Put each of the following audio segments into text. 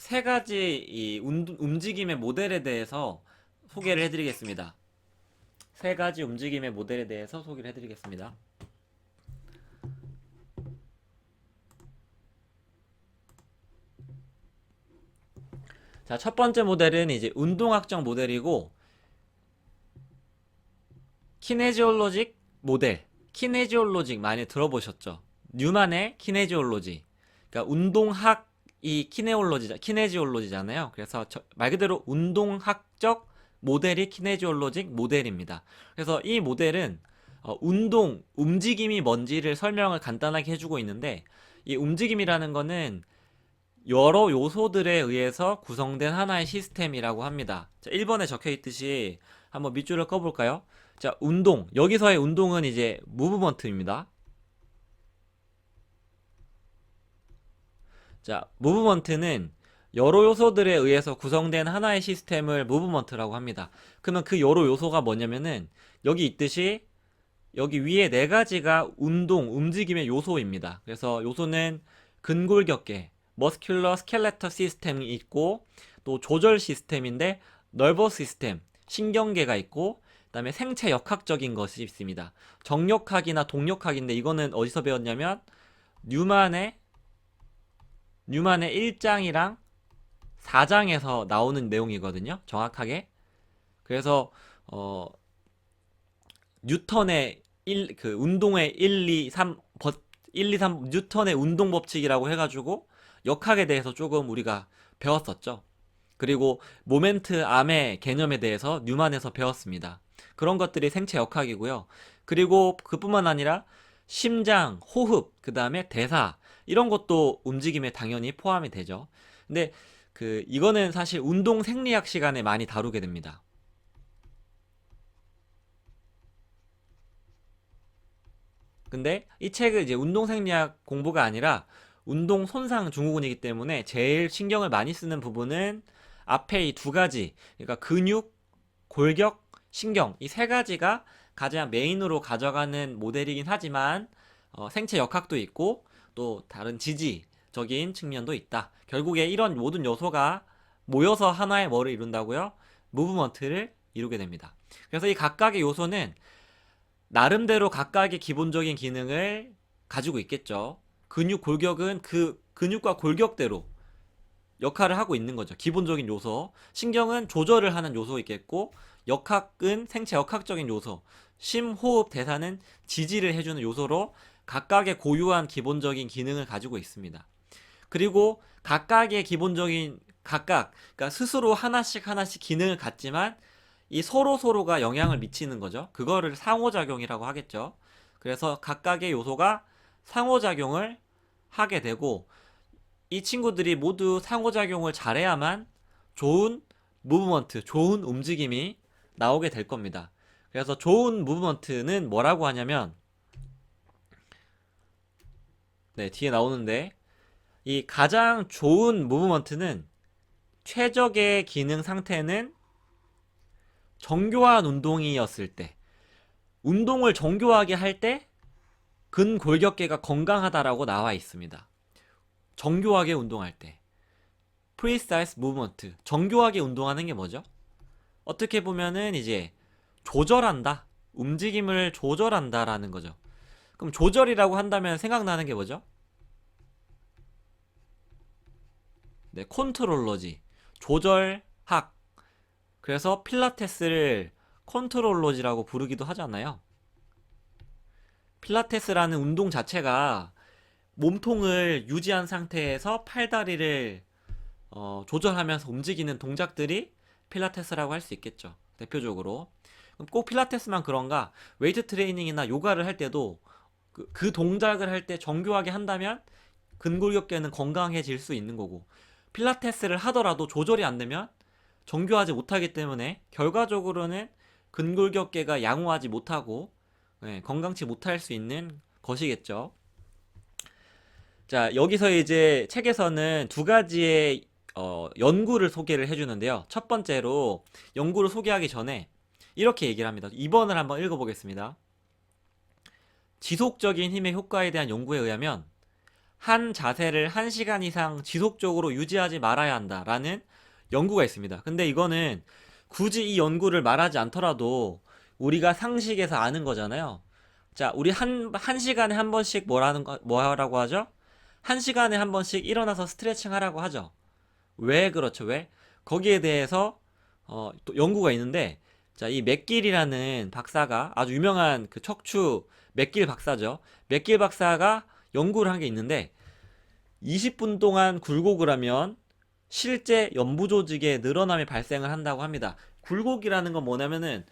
세 가지 움직임의 모델에 대해서 소개를 해드리겠습니다. 세 가지 움직임의 모델에 대해서 소개를 해드리겠습니다. 자, 첫 번째 모델은 이제 운동학적 모델이고, 키네지올로직 모델. 키네지올로직 많이 들어보셨죠? 뉴만의 키네지올로지. 그러니까 운동학이 키네지올로지잖아요. 그래서 말 그대로 운동학적 모델이 키네지올로직 모델입니다. 그래서 이 모델은 움직임이 뭔지를 설명을 간단하게 해주고 있는데, 이 움직임이라는 거는 여러 요소들에 의해서 구성된 하나의 시스템이라고 합니다. 자, 1번에 적혀 있듯이 한번 밑줄을 꺼볼까요? 자, 운동. 여기서의 운동은 이제 무브먼트입니다. 자, 무브먼트는 여러 요소들에 의해서 구성된 하나의 시스템을 무브먼트라고 합니다. 그러면 그 여러 요소가 뭐냐면은 여기 있듯이 여기 위에 네 가지가 움직임의 요소입니다. 그래서 요소는 근골격계, 머스큘러 스켈레터 시스템이 있고, 또 조절 시스템인데 널버스 시스템, 신경계가 있고, 그다음에 생체 역학적인 것이 있습니다. 정역학이나 동역학인데 이거는 어디서 배웠냐면 뉴만의 1장이랑 4장에서 나오는 내용이거든요. 정확하게. 그래서 어 뉴턴의 운동의 1, 2, 3 뉴턴의 운동 법칙이라고 해가지고 역학에 대해서 조금 우리가 배웠었죠. 그리고 모멘트 암의 개념에 대해서 뉴만에서 배웠습니다. 그런 것들이 생체 역학이고요. 그리고 그뿐만 아니라 심장, 호흡, 그 다음에 대사 이런 것도 움직임에 당연히 포함이 되죠. 근데 이거는 사실 운동 생리학 시간에 많이 다루게 됩니다. 근데 이 책은 이제 운동 생리학 공부가 아니라 운동 손상 증후군이기 때문에 제일 신경을 많이 쓰는 부분은 앞에 이 두 가지, 그러니까 근육, 골격, 신경 이 세 가지가 가장 메인으로 가져가는 모델이긴 하지만 생체 역학도 있고 또 다른 지지적인 측면도 있다. 결국에 이런 모든 요소가 모여서 하나의 뭐를 이룬다고요? 무브먼트를 이루게 됩니다. 그래서 이 각각의 요소는 나름대로 각각의 기본적인 기능을 가지고 있겠죠. 근육 골격은 그 근육과 골격대로 역할을 하고 있는 거죠. 기본적인 요소. 신경은 조절을 하는 요소 있겠고, 역학은 생체 역학적인 요소. 심호흡 대사는 지지를 해주는 요소로 각각의 고유한 기본적인 기능을 가지고 있습니다. 그리고 각각의 기본적인 그러니까 스스로 하나씩 하나씩 기능을 갖지만 이 서로가 영향을 미치는 거죠. 그거를 상호작용이라고 하겠죠. 그래서 각각의 요소가 상호작용을 하게 되고 이 친구들이 모두 상호작용을 잘해야만 좋은 좋은 움직임이 나오게 될 겁니다. 그래서 좋은 무브먼트는 뭐라고 하냐면 네, 뒤에 나오는데 이 가장 좋은 무브먼트는 최적의 기능 상태는 정교한 운동이었을 때 운동을 정교하게 할 때 근골격계가 건강하다라고 나와 있습니다. 정교하게 운동할 때 precise movement 정교하게 운동하는 게 뭐죠? 어떻게 보면은 이제 조절한다 움직임을 조절한다라는 거죠. 그럼 조절이라고 한다면 생각나는 게 뭐죠? 네, 컨트롤러지 조절학. 그래서 필라테스를 컨트롤러지라고 부르기도 하잖아요. 필라테스라는 운동 자체가 몸통을 유지한 상태에서 팔다리를 조절하면서 움직이는 동작들이 필라테스라고 할 수 있겠죠. 대표적으로. 그럼 꼭 필라테스만 그런가? 웨이트 트레이닝이나 요가를 할 때도 그 동작을 할 때 정교하게 한다면 근골격계는 건강해질 수 있는 거고 필라테스를 하더라도 조절이 안 되면 정교하지 못하기 때문에 결과적으로는 근골격계가 양호하지 못하고 건강치 못할 수 있는 것이겠죠. 자, 여기서 이제 책에서는 두 가지의 연구를 소개를 해주는데요. 첫 번째로 연구를 소개하기 전에 이렇게 얘기를 합니다. 2번을 한번 읽어보겠습니다. 지속적인 힘의 효과에 대한 연구에 의하면 한 자세를 1시간 이상 지속적으로 유지하지 말아야 한다라는 연구가 있습니다. 근데 이거는 굳이 이 연구를 말하지 않더라도 우리가 상식에서 아는 거잖아요. 자, 우리 한 시간에 한 번씩 뭐라고 하죠? 한 시간에 한 번씩 일어나서 스트레칭 하라고 하죠. 왜 그렇죠? 왜? 거기에 대해서 또 연구가 있는데, 자, 이 맥길이라는 박사가 아주 유명한 그 척추 맥길 박사죠. 맥길 박사가 연구를 한 게 있는데 20분 동안 굴곡을 하면 실제 연부 조직의 늘어남이 발생을 한다고 합니다. 굴곡이라는 건 뭐냐면은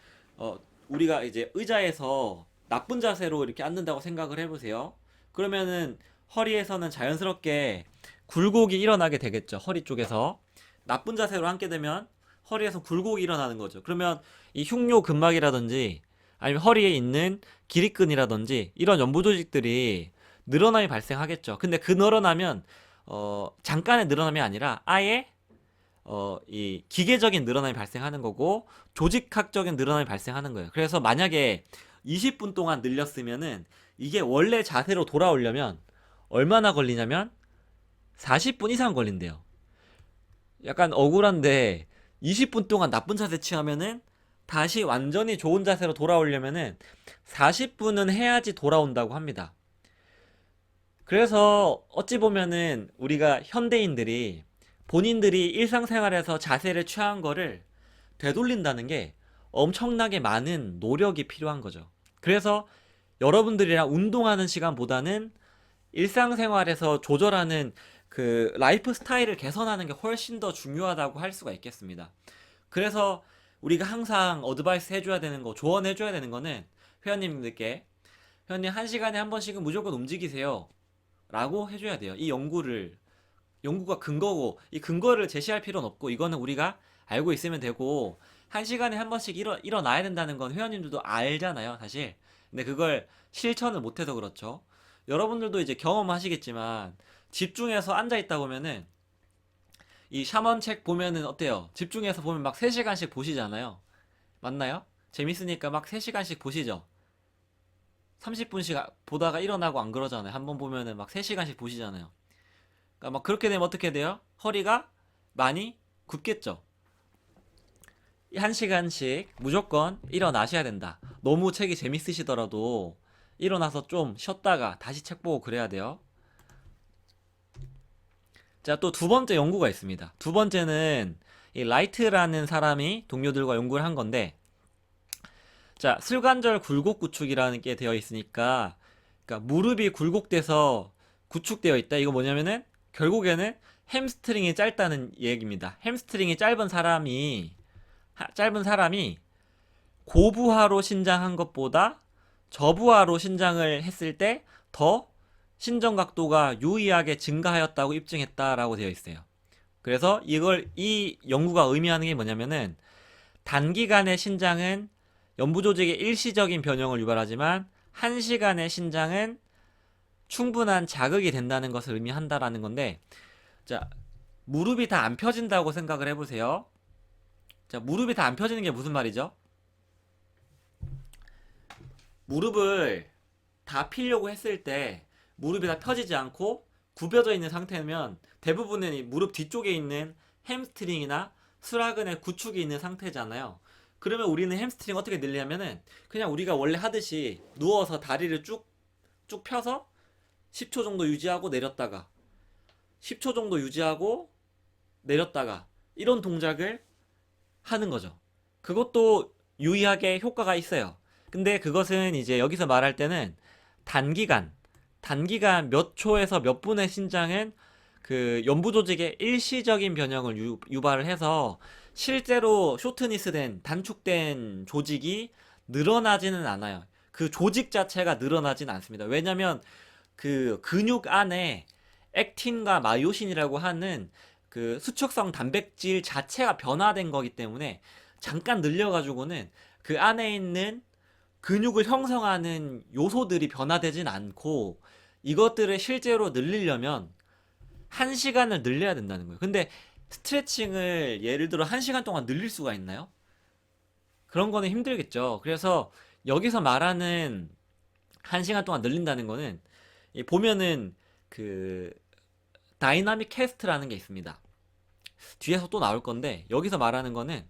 우리가 이제 의자에서 나쁜 자세로 이렇게 앉는다고 생각을 해보세요. 그러면은 허리에서는 자연스럽게 굴곡이 일어나게 되겠죠. 허리 쪽에서 나쁜 자세로 앉게 되면 허리에서 굴곡이 일어나는 거죠. 그러면 이 흉뇨 근막이라든지 아니면 허리에 있는 기립근이라든지 이런 연부 조직들이 늘어남이 발생하겠죠. 근데 그 늘어나면 잠깐의 늘어남이 아니라 아예 이 기계적인 늘어남이 발생하는 거고 조직학적인 늘어남이 발생하는 거예요. 그래서 만약에 20분 동안 늘렸으면은 이게 원래 자세로 돌아오려면 얼마나 걸리냐면 40분 이상 걸린대요. 약간 억울한데 20분 동안 나쁜 자세 취하면은 다시 완전히 좋은 자세로 돌아오려면은 40분은 해야지 돌아온다고 합니다. 그래서 어찌 보면은 우리가 현대인들이 본인들이 일상생활에서 자세를 취한 거를 되돌린다는 게 엄청나게 많은 노력이 필요한 거죠. 그래서 여러분들이랑 운동하는 시간보다는 일상생활에서 조절하는 그 라이프 스타일을 개선하는 게 훨씬 더 중요하다고 할 수가 있겠습니다. 그래서 우리가 항상 어드바이스 해줘야 되는 거, 조언해줘야 되는 거는 회원님들께 회원님 1시간에 한 번씩은 무조건 움직이세요. 라고 해줘야 돼요. 이 연구가 근거고, 이 근거를 제시할 필요는 없고, 이거는 우리가 알고 있으면 되고, 1시간에 한 번씩 일어나야 된다는 건 회원님들도 알잖아요, 사실. 근데 그걸 실천을 못해서 그렇죠. 여러분들도 이제 경험하시겠지만, 집중해서 앉아있다 보면은, 이 샤먼 책 보면은 어때요? 집중해서 보면 막 3시간씩 보시잖아요. 맞나요? 재밌으니까 막 3시간씩 보시죠. 30분씩 보다가 일어나고 안 그러잖아요. 한 번 보면은 막 3시간씩 보시잖아요. 그러니까 막 그렇게 되면 어떻게 돼요? 허리가 많이 굽겠죠. 1시간씩 무조건 일어나셔야 된다. 너무 책이 재밌으시더라도 일어나서 좀 쉬었다가 다시 책 보고 그래야 돼요. 자, 또 두 번째 연구가 있습니다. 두 번째는 이 라이트라는 사람이 동료들과 연구를 한 건데, 자, 슬관절 굴곡 구축이라는 게 되어 있으니까, 그러니까 무릎이 굴곡돼서 구축되어 있다. 이거 뭐냐면은 결국에는 햄스트링이 짧다는 얘기입니다. 햄스트링이 짧은 사람이 고부하로 신장한 것보다 저부하로 신장을 했을 때 더 신전 각도가 유의하게 증가하였다고 입증했다라고 되어 있어요. 그래서 이 연구가 의미하는 게 뭐냐면은 단기간의 신장은 연부 조직의 일시적인 변형을 유발하지만 1시간의 신장은 충분한 자극이 된다는 것을 의미한다라는 건데, 자, 무릎이 다 안 펴진다고 생각을 해보세요. 자, 무릎이 다 안 펴지는 게 무슨 말이죠? 무릎을 다 피려고 했을 때 무릎이 다 펴지지 않고 굽혀져 있는 상태면 대부분은 이 무릎 뒤쪽에 있는 햄스트링이나 수라근의 구축이 있는 상태잖아요. 그러면 우리는 햄스트링 어떻게 늘리냐면은 그냥 우리가 원래 하듯이 누워서 다리를 쭉 펴서 10초 정도 유지하고 내렸다가 10초 정도 유지하고 내렸다가 이런 동작을 하는 거죠. 그것도 유의하게 효과가 있어요. 근데 그것은 이제 여기서 말할 때는 단기간, 단기간 몇 초에서 몇 분의 신장은 그 연부 조직의 일시적인 변형을 유발을 해서 실제로 쇼트니스된 단축된 조직이 늘어나지는 않아요. 그 조직 자체가 늘어나진 않습니다. 왜냐면 그 근육 안에 액틴과 마요신이라고 하는 그 수축성 단백질 자체가 변화된 거기 때문에 잠깐 늘려가지고는 그 안에 있는 근육을 형성하는 요소들이 변화되진 않고 이것들을 실제로 늘리려면 1시간을 늘려야 된다는 거예요. 근데 스트레칭을 예를 들어 1시간 동안 늘릴 수가 있나요? 그런 거는 힘들겠죠. 그래서 여기서 말하는 1시간 동안 늘린다는 거는 보면은 그 다이나믹 캐스트라는 게 있습니다. 뒤에서 또 나올 건데 여기서 말하는 거는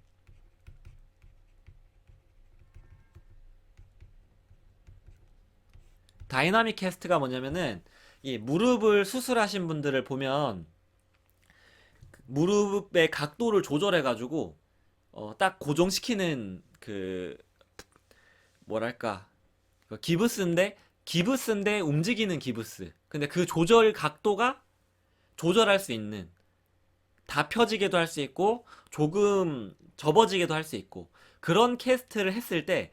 다이나믹 캐스트가 뭐냐면은 이 무릎을 수술하신 분들을 보면 무릎의 각도를 조절해 가지고 딱 고정시키는 그 뭐랄까 기브스인데 움직이는 기브스. 근데 그 조절 각도가 조절할 수 있는, 다 펴지게도 할 수 있고 조금 접어지게도 할 수 있고, 그런 캐스트를 했을 때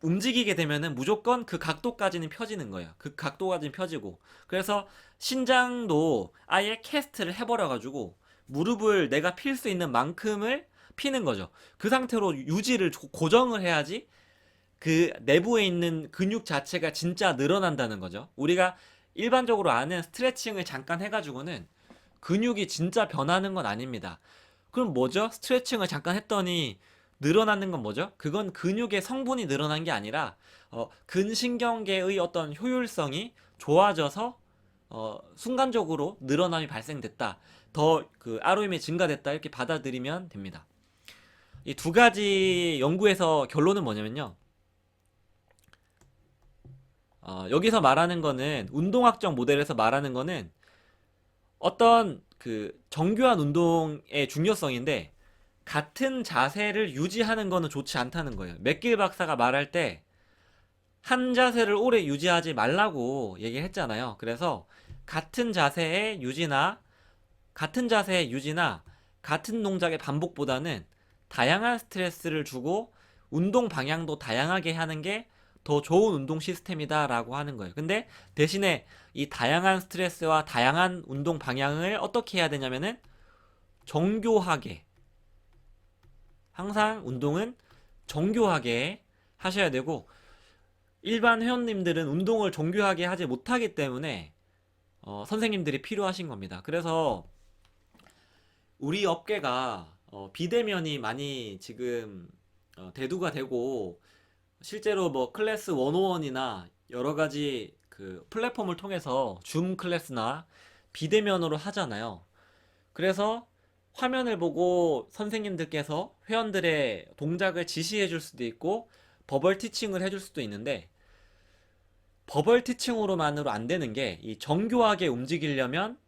움직이게 되면은 무조건 그 각도까지는 펴지는 거예요. 그 각도까지는 펴지고, 그래서 신장도 아예 캐스트를 해버려 가지고 무릎을 내가 필 수 있는 만큼을 피는 거죠. 그 상태로 유지를 고정을 해야지 그 내부에 있는 근육 자체가 진짜 늘어난다는 거죠. 우리가 일반적으로 아는 스트레칭을 잠깐 해가지고는 근육이 진짜 변하는 건 아닙니다. 그럼 뭐죠? 스트레칭을 잠깐 했더니 늘어나는 건 뭐죠? 그건 근육의 성분이 늘어난 게 아니라 근신경계의 어떤 효율성이 좋아져서 순간적으로 늘어남이 발생됐다. 더 그 ROM이 증가됐다. 이렇게 받아들이면 됩니다. 이 두 가지 연구에서 결론은 뭐냐면요. 여기서 말하는 거는, 운동학적 모델에서 말하는 거는 어떤 그 정교한 운동의 중요성인데, 같은 자세를 유지하는 거는 좋지 않다는 거예요. 맥길 박사가 말할 때 한 자세를 오래 유지하지 말라고 얘기를 했잖아요. 그래서 같은 자세의 유지나 같은 동작의 반복보다는 다양한 스트레스를 주고 운동 방향도 다양하게 하는 게 더 좋은 운동 시스템이다라고 하는 거예요. 근데 대신에 이 다양한 스트레스와 다양한 운동 방향을 어떻게 해야 되냐면은 정교하게, 항상 운동은 정교하게 하셔야 되고, 일반 회원님들은 운동을 정교하게 하지 못하기 때문에 선생님들이 필요하신 겁니다. 그래서 우리 업계가 비대면이 많이 지금 대두가 되고, 실제로 뭐 클래스 101이나 여러 가지 그 플랫폼을 통해서 줌 클래스나 비대면으로 하잖아요. 그래서 화면을 보고 선생님들께서 회원들의 동작을 지시해 줄 수도 있고 버벌 티칭을 해줄 수도 있는데, 버벌 티칭으로만으로 안 되는 게, 이 정교하게 움직이려면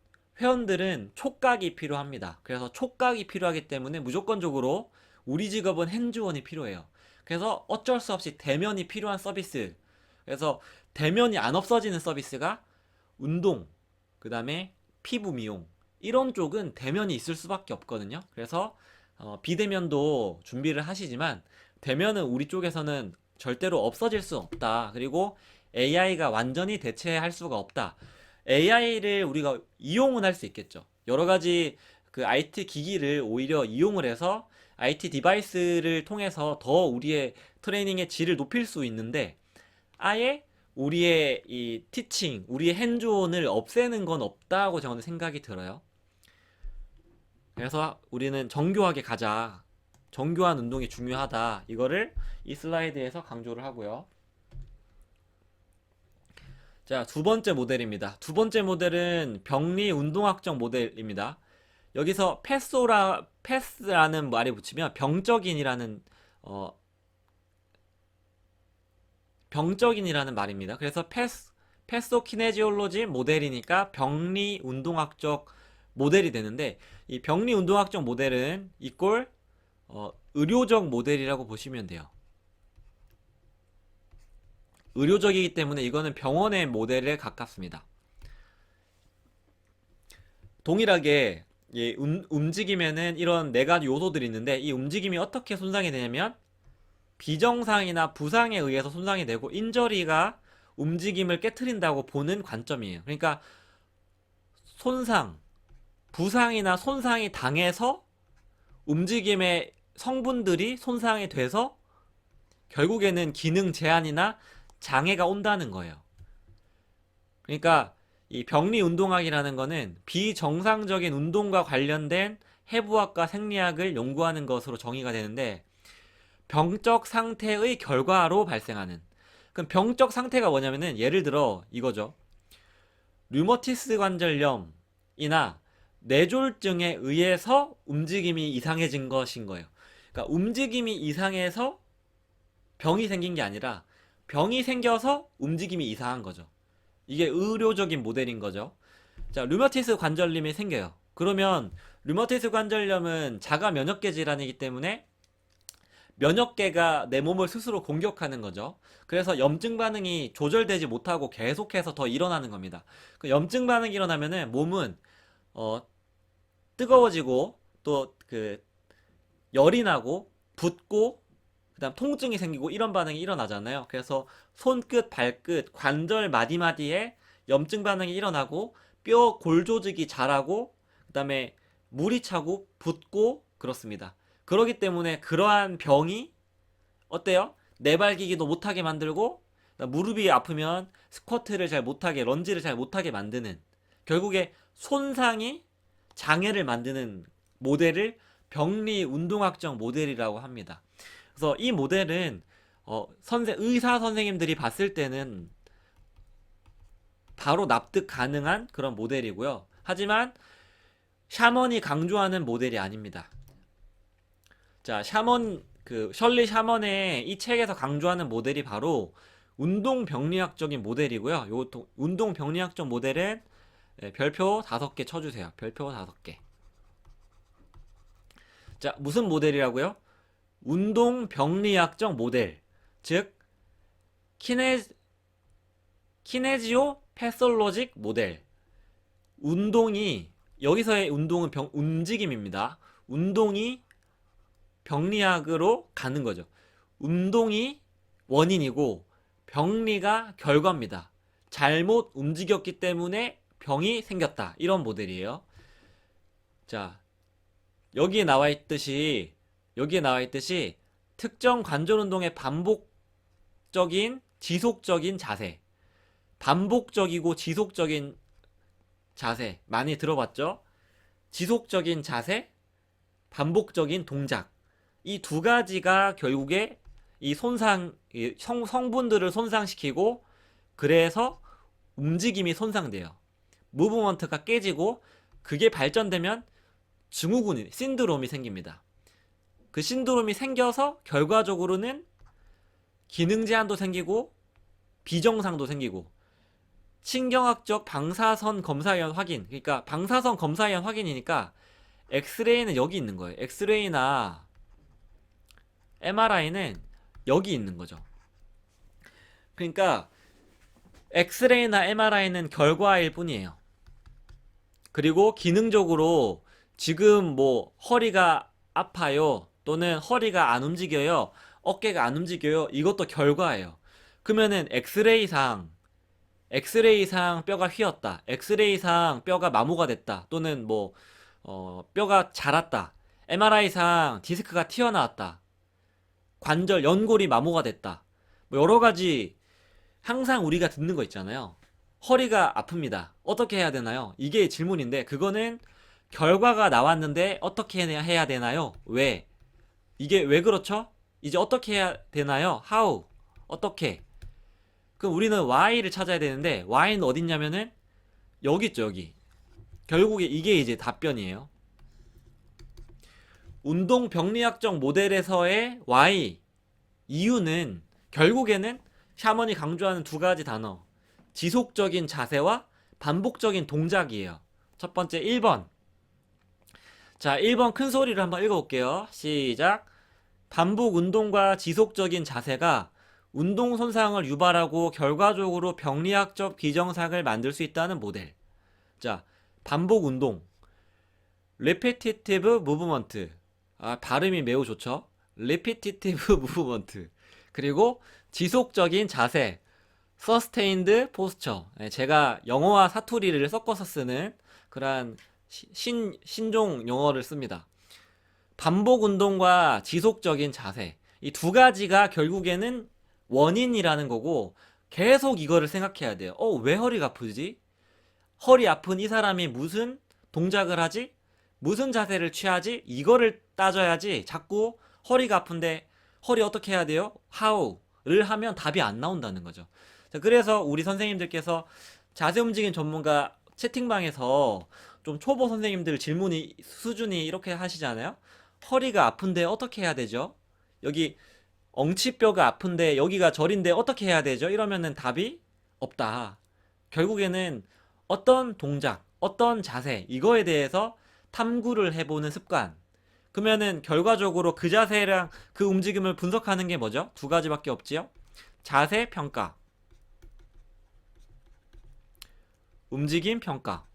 회원들은 촉각이 필요합니다. 그래서 촉각이 필요하기 때문에 무조건적으로 우리 직업은 핸즈원이 필요해요. 그래서 어쩔 수 없이 대면이 필요한 서비스. 그래서 대면이 안 없어지는 서비스가 운동, 그 다음에 피부 미용, 이런 쪽은 대면이 있을 수밖에 없거든요. 그래서 비대면도 준비를 하시지만 대면은 우리 쪽에서는 절대로 없어질 수 없다. 그리고 AI가 완전히 대체할 수가 없다. AI를 우리가 이용은 할 수 있겠죠. 여러 가지 그 IT 기기를 오히려 이용을 해서 IT 디바이스를 통해서 더 우리의 트레이닝의 질을 높일 수 있는데, 아예 우리의 이 티칭, 우리의 핸즈온을 없애는 건 없다고 저는 생각이 들어요. 그래서 우리는 정교하게 가자. 정교한 운동이 중요하다. 이거를 이 슬라이드에서 강조를 하고요. 자, 두 번째 모델입니다. 두 번째 모델은 병리 운동학적 모델입니다. 여기서 패스라는 말이 붙이면 병적인이라는 말입니다. 그래서 패소키네지올로지 모델이니까 병리 운동학적 모델이 되는데, 이 병리 운동학적 모델은 이꼴 의료적 모델이라고 보시면 돼요. 의료적이기 때문에 이거는 병원의 모델에 가깝습니다. 동일하게 움직이면은 이런 네 가지 요소들이 있는데, 이 움직임이 어떻게 손상이 되냐면 비정상이나 부상에 의해서 손상이 되고, 인저리가 움직임을 깨트린다고 보는 관점이에요. 그러니까 부상이나 손상이 당해서 움직임의 성분들이 손상이 돼서 결국에는 기능 제한이나 장애가 온다는 거예요. 그러니까 이 병리 운동학이라는 거는 비정상적인 운동과 관련된 해부학과 생리학을 연구하는 것으로 정의가 되는데, 병적 상태의 결과로 발생하는. 그럼 병적 상태가 뭐냐면은 예를 들어 이거죠. 류머티스 관절염이나 뇌졸중에 의해서 움직임이 이상해진 것인 거예요. 그러니까 움직임이 이상해서 병이 생긴 게 아니라 병이 생겨서 움직임이 이상한 거죠. 이게 의료적인 모델인 거죠. 자, 류마티스 관절염이 생겨요. 그러면 류마티스 관절염은 자가 면역계 질환이기 때문에 면역계가 내 몸을 스스로 공격하는 거죠. 그래서 염증 반응이 조절되지 못하고 계속해서 더 일어나는 겁니다. 그 염증 반응이 일어나면은 몸은 어, 뜨거워지고 또 그 열이 나고 붓고 그다음 통증이 생기고 이런 반응이 일어나잖아요. 그래서 손끝, 발끝, 관절 마디마디에 염증 반응이 일어나고 뼈 골 조직이 자라고 그다음에 물이 차고 붓고 그렇습니다. 그러기 때문에 그러한 병이 어때요? 내발기기도 못하게 만들고 무릎이 아프면 스쿼트를 잘 못하게 런지를 잘 못하게 만드는 결국에 손상이 장애를 만드는 모델을 병리 운동학적 모델이라고 합니다. 그래서 이 모델은 의사 선생님들이 봤을 때는 바로 납득 가능한 그런 모델이고요. 하지만 샤먼이 강조하는 모델이 아닙니다. 자, 셜리 샤먼의 이 책에서 강조하는 모델이 바로 운동 병리학적인 모델이고요. 운동 병리학적 모델은 별표 5개 쳐주세요. 별표 5개. 자, 무슨 모델이라고요? 운동 병리학적 모델. 즉, 키네지오 패솔로직 모델. 여기서의 운동은 움직임입니다. 운동이 병리학으로 가는 거죠. 운동이 원인이고 병리가 결과입니다. 잘못 움직였기 때문에 병이 생겼다. 이런 모델이에요. 자, 여기에 나와 있듯이 특정 관절 운동의 반복적인 지속적인 자세. 반복적이고 지속적인 자세. 많이 들어봤죠? 지속적인 자세, 반복적인 동작. 이 두 가지가 결국에 성분들을 손상시키고 그래서 움직임이 손상돼요. 무브먼트가 깨지고 그게 발전되면 신드롬이 생깁니다. 그 신드롬이 생겨서 결과적으로는 기능 제한도 생기고 비정상도 생기고 신경학적 방사선 검사위원 확인. 그러니까 방사선 검사위원 확인이니까 엑스레이는 여기 있는 거예요. 엑스레이나 MRI는 여기 있는 거죠. 그러니까 엑스레이나 MRI는 결과일 뿐이에요. 그리고 기능적으로 지금 뭐 허리가 아파요 또는 허리가 안 움직여요 어깨가 안 움직여요 이것도 결과예요. 그러면은 엑스레이상 뼈가 휘었다, 엑스레이상 뼈가 마모가 됐다, 또는 뭐 뼈가 자랐다, MRI상 디스크가 튀어나왔다, 관절 연골이 마모가 됐다, 뭐 여러 가지 항상 우리가 듣는 거 있잖아요. 허리가 아픕니다. 어떻게 해야 되나요? 이게 질문인데 그거는 결과가 나왔는데 어떻게 해야 되나요? 왜? 이게 왜 그렇죠? 이제 어떻게 해야 되나요? How? 어떻게? 그럼 우리는 Why를 찾아야 되는데 Why는 어딨냐면은 여기 있죠, 여기. 결국에 이게 이제 답변이에요. 운동 병리학적 모델에서의 Why 이유는 결국에는 샤먼이 강조하는 두 가지 단어. 지속적인 자세와 반복적인 동작이에요. 첫 번째 1번. 자, 1번 큰 소리를 한번 읽어볼게요. 시작. 반복 운동과 지속적인 자세가 운동 손상을 유발하고 결과적으로 병리학적 비정상을 만들 수 있다는 모델. 자, 반복 운동. repetitive movement. 발음이 매우 좋죠. repetitive movement. 그리고 지속적인 자세. sustained posture. 제가 영어와 사투리를 섞어서 쓰는 그러한 신종 용어를 씁니다. 반복 운동과 지속적인 자세. 이 두 가지가 결국에는 원인이라는 거고 계속 이거를 생각해야 돼요. 왜 허리가 아프지? 허리 아픈 이 사람이 무슨 동작을 하지? 무슨 자세를 취하지? 이거를 따져야지 자꾸 허리가 아픈데 허리 어떻게 해야 돼요? How를 하면 답이 안 나온다는 거죠. 자, 그래서 우리 선생님들께서 자세 움직임 전문가 채팅방에서 좀 초보 선생님들 질문이 수준이 이렇게 하시잖아요. 허리가 아픈데 어떻게 해야 되죠? 여기 엉치뼈가 아픈데 여기가 저린데 어떻게 해야 되죠? 이러면은 답이 없다. 결국에는 어떤 동작, 어떤 자세, 이거에 대해서 탐구를 해보는 습관. 그러면은 결과적으로 그 자세랑 그 움직임을 분석하는 게 뭐죠? 두 가지밖에 없지요? 자세 평가, 움직임 평가.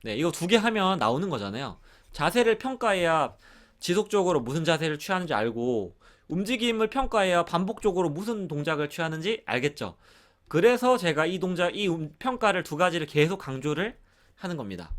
네, 이거 두 개 하면 나오는 거잖아요. 자세를 평가해야 지속적으로 무슨 자세를 취하는지 알고, 움직임을 평가해야 반복적으로 무슨 동작을 취하는지 알겠죠. 그래서 제가 이 동작, 평가를 두 가지를 계속 강조를 하는 겁니다.